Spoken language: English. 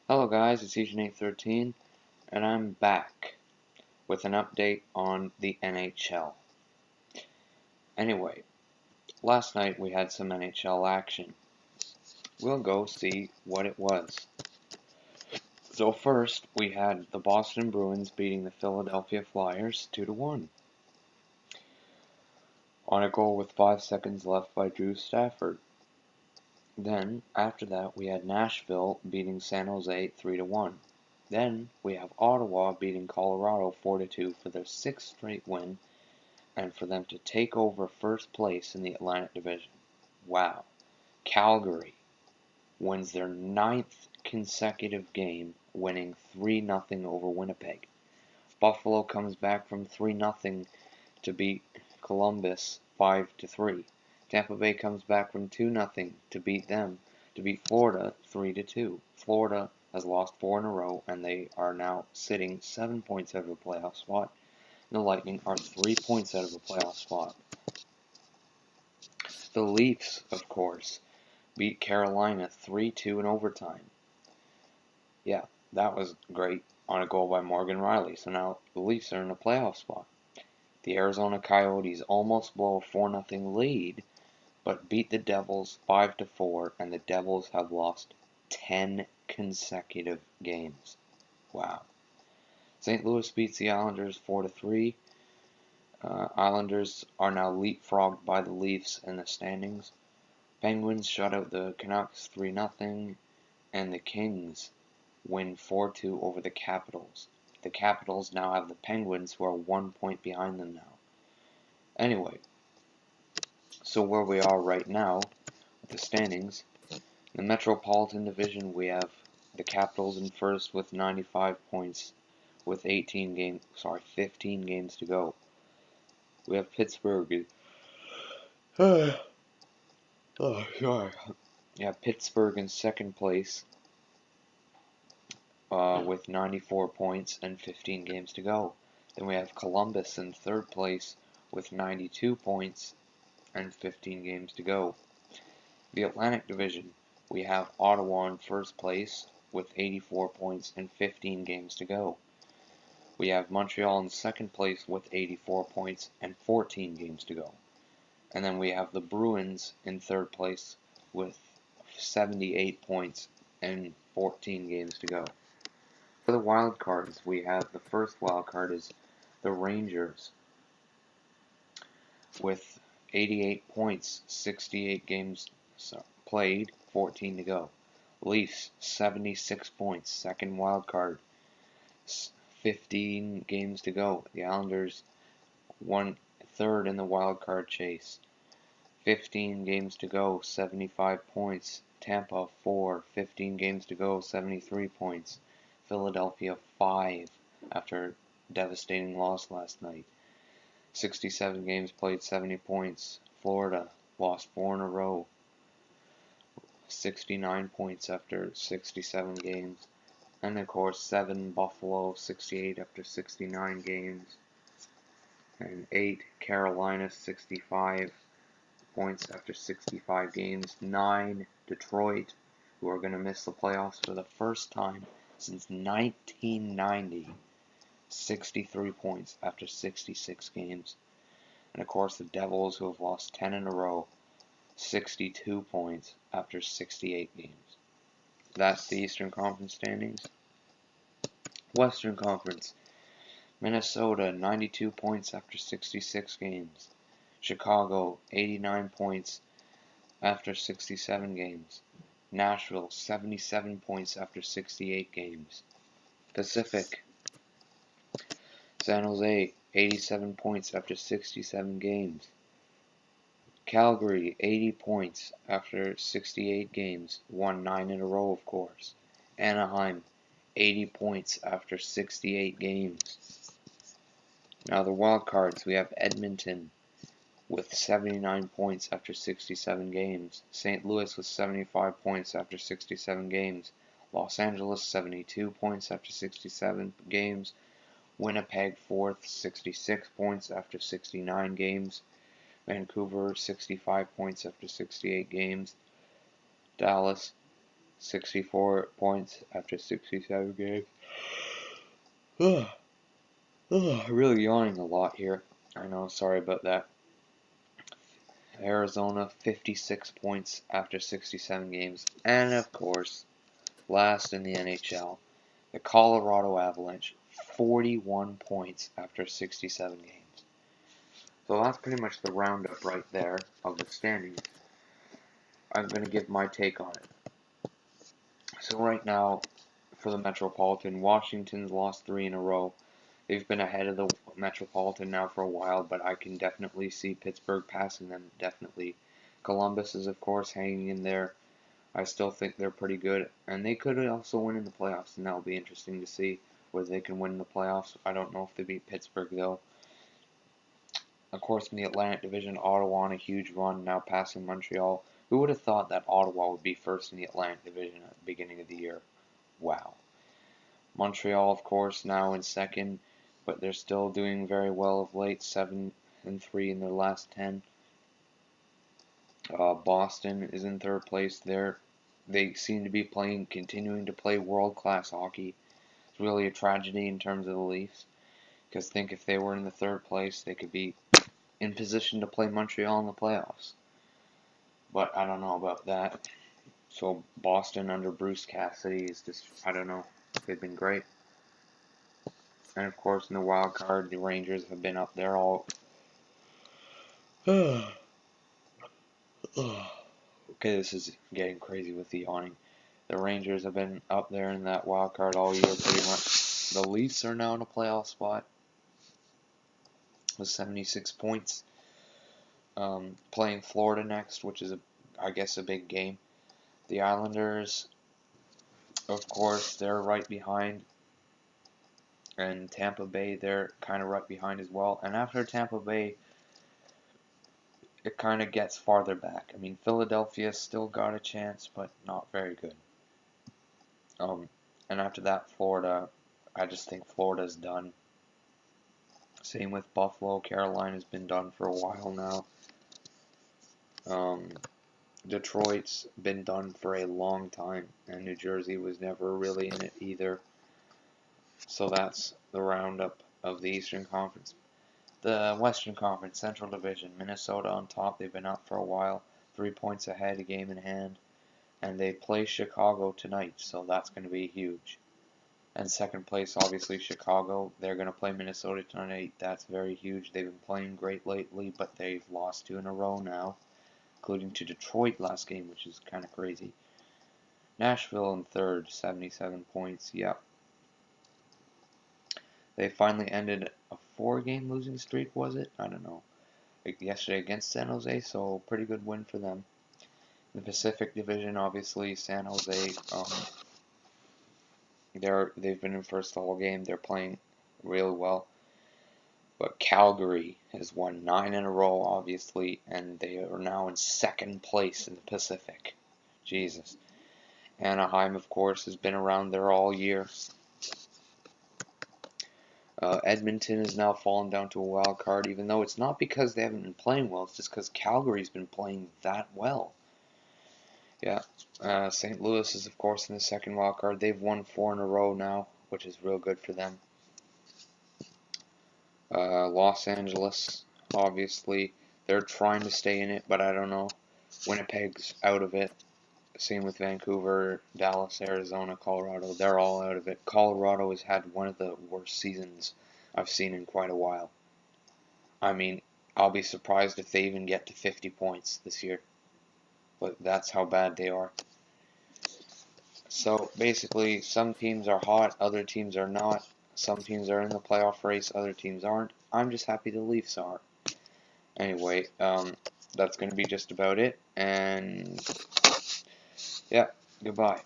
Hello guys, it's Agent813, and I'm back with an update on the NHL. Anyway, last night we had some NHL action. We'll go see what it was. So first, we had the Boston Bruins beating the Philadelphia Flyers 2-1 on a goal with 5 seconds left by Drew Stafford. Then, after that, we had Nashville beating San Jose 3-1. Then, we have Ottawa beating Colorado 4-2 for their 6th straight win, and for them to take over first place in the Atlantic Division. Wow. Calgary wins their 9th consecutive game, winning 3-0 over Winnipeg. Buffalo comes back from 3-0 to beat Columbus 5-3. Tampa Bay comes back from 2-0 to beat Florida 3-2. Florida has lost 4 in a row, and they are now sitting 7 points out of a playoff spot. The Lightning are 3 points out of a playoff spot. The Leafs, of course, beat Carolina 3-2 in overtime. Yeah, that was great on a goal by Morgan Rielly. So now the Leafs are in a playoff spot. The Arizona Coyotes almost blow a 4-0 lead, but beat the Devils 5-4, and the Devils have lost 10 consecutive games. Wow. St. Louis beats the Islanders 4-3. Islanders are now leapfrogged by the Leafs in the standings. Penguins shut out the Canucks 3-0, and the Kings win 4-2 over the Capitals. The Capitals now have the Penguins, who are 1 point behind them now. Anyway, so where we are right now with the standings, in the Metropolitan Division, we have the Capitals in first with 95 points with 15 games to go. We have Pittsburgh. Pittsburgh in second place with 94 points and 15 games to go. Then we have Columbus in third place with 92 points and 15 games to go. The Atlantic Division, we have Ottawa in first place with 84 points and 15 games to go. We have Montreal in second place with 84 points and 14 games to go. And then we have the Bruins in third place with 78 points and 14 games to go. For the wild cards, we have the first wild card is the Rangers with 88 points, 68 games played, 14 to go. Leafs, 76 points, second wild card, 15 games to go. The Islanders, third in the wild card chase, 15 games to go, 75 points. Tampa, 4, 15 games to go, 73 points. Philadelphia, 5, after devastating loss last night. 67 games played, 70 points. Florida lost 4 in a row, 69 points after 67 games. And of course, 7 Buffalo, 68 after 69 games. And 8 Carolina, 65 points after 65 games. 9 Detroit, who are going to miss the playoffs for the first time since 1990. 63 points after 66 games. And of course, the Devils, who have lost 10 in a row, 62 points after 68 games. That's the Eastern Conference standings. Western Conference, Minnesota, 92 points after 66 games. Chicago, 89 points after 67 games. Nashville, 77 points after 68 games. Pacific, San Jose, 87 points after 67 games. Calgary, 80 points after 68 games, won 9 in a row, of course. Anaheim, 80 points after 68 games. Now the wild cards, we have Edmonton with 79 points after 67 games. St. Louis with 75 points after 67 games. Los Angeles, 72 points after 67 games. Winnipeg, 4th, 66 points after 69 games. Vancouver, 65 points after 68 games. Dallas, 64 points after 67 games. Really yawning a lot here. I know, sorry about that. Arizona, 56 points after 67 games. And of course, last in the NHL, the Colorado Avalanche, 41 points after 67 games. So that's pretty much the roundup right there of the standings. I'm going to give my take on it. So right now, for the Metropolitan, Washington's lost 3 in a row. They've been ahead of the Metropolitan now for a while, but I can definitely see Pittsburgh passing them, definitely. Columbus is, of course, hanging in there. I still think they're pretty good, and they could also win in the playoffs, and that'll be interesting to see whether they can win in the playoffs. I don't know if they beat Pittsburgh, though. Of course, in the Atlantic Division, Ottawa on a huge run, now passing Montreal. Who would have thought that Ottawa would be first in the Atlantic Division at the beginning of the year? Wow. Montreal, of course, now in second, but they're still doing very well of late, 7-3 in their last 10. Boston is in third place there. They seem to be continuing to play world-class hockey. It's really a tragedy in terms of the Leafs, because think if they were in the third place, they could be in position to play Montreal in the playoffs. But I don't know about that. So Boston under Bruce Cassidy is just, I don't know. They've been great. And of course in the wild card, the Rangers have been up there all. Okay, this is getting crazy with the yawning. The Rangers have been up there in that wild card all year pretty much. The Leafs are now in a playoff spot with 76 points. Playing Florida next, which is, I guess, a big game. The Islanders, of course, they're right behind. And Tampa Bay, they're kind of right behind as well. And after Tampa Bay, it kind of gets farther back. I mean, Philadelphia still got a chance, but not very good. And after that, Florida, I just think Florida's done. Same with Buffalo. Carolina's been done for a while now. Detroit's been done for a long time, and New Jersey was never really in it either. So that's the roundup of the Eastern Conference. The Western Conference, Central Division, Minnesota on top. They've been up for a while, 3 points ahead, a game in hand, and they play Chicago tonight, so that's going to be huge. And second place, obviously, Chicago. They're going to play Minnesota tonight. That's very huge. They've been playing great lately, but they've lost 2 in a row now, including to Detroit last game, which is kind of crazy. Nashville in third, 77 points. Yep. They finally ended a 4-game losing streak, was it? I don't know. Like yesterday against San Jose, so pretty good win for them. In the Pacific Division, obviously, San Jose, they've been in first the whole game. They're playing really well. But Calgary has won 9 in a row, obviously, and they are now in second place in the Pacific. Jesus. Anaheim, of course, has been around there all year. Edmonton has now fallen down to a wild card, even though it's not because they haven't been playing well, it's just because Calgary's been playing that well. Yeah, St. Louis is, of course, in the second wild card. They've won 4 in a row now, which is real good for them. Los Angeles, obviously, they're trying to stay in it, but I don't know. Winnipeg's out of it. Same with Vancouver, Dallas, Arizona, Colorado. They're all out of it. Colorado has had one of the worst seasons I've seen in quite a while. I mean, I'll be surprised if they even get to 50 points this year. But that's how bad they are. So basically, some teams are hot, other teams are not. Some teams are in the playoff race, other teams aren't. I'm just happy the Leafs are. Anyway, that's going to be just about it. And yeah, goodbye.